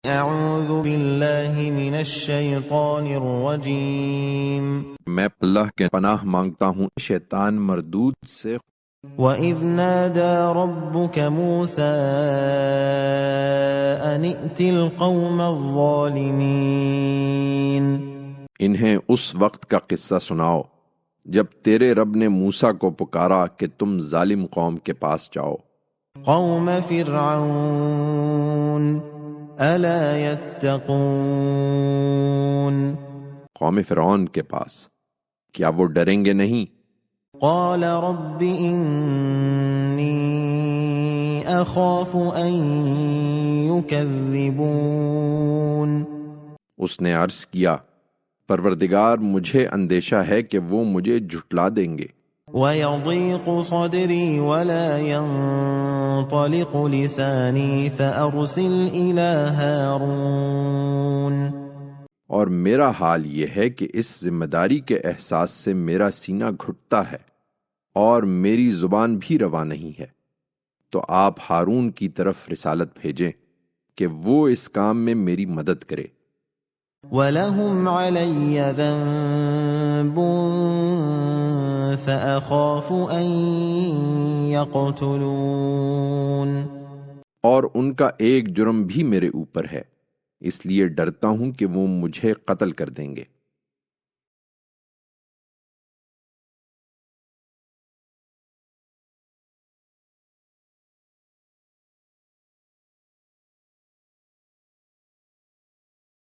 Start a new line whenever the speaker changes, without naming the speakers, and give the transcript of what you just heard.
اعوذ باللہ من الشیطان الرجیم
میں اللہ کے پناہ مانگتا ہوں شیطان مردود سے۔
وَإِذْ نَادَى رَبُّكَ مُوسَىٰ أَنِ ائْتِ الْقَوْمَ الظَّالِمِينَ۔
انہیں اس وقت کا قصہ سناؤ جب تیرے رب نے موسیٰ کو پکارا کہ تم ظالم قوم کے پاس جاؤ۔
قوم فرعون أَلَا يَتَّقُونَ۔
قوم فرعون کے پاس، کیا وہ ڈریں گے نہیں؟
قال رب إني أخاف أن يكذبون۔
اس نے عرض کیا، پروردگار مجھے اندیشہ ہے کہ وہ مجھے جھٹلا دیں گے۔
وَيَضِيقُ صَدْرِي وَلَا يَنطَلِقُ لِسَانِي فَأَرْسِلْ إِلَى هَارُونَ۔
اور میرا حال یہ ہے کہ اس ذمہ داری کے احساس سے میرا سینہ گھٹتا ہے اور میری زبان بھی رواں نہیں ہے، تو آپ ہارون کی طرف رسالت بھیجیں کہ وہ اس کام میں میری مدد کرے۔
وَلَهُمْ عَلَيَّ ذَنبٌ فَأَخَافُ أَن يَقْتُلُونِ۔
اور ان کا ایک جرم بھی میرے اوپر ہے، اس لیے ڈرتا ہوں کہ وہ مجھے قتل کر دیں گے۔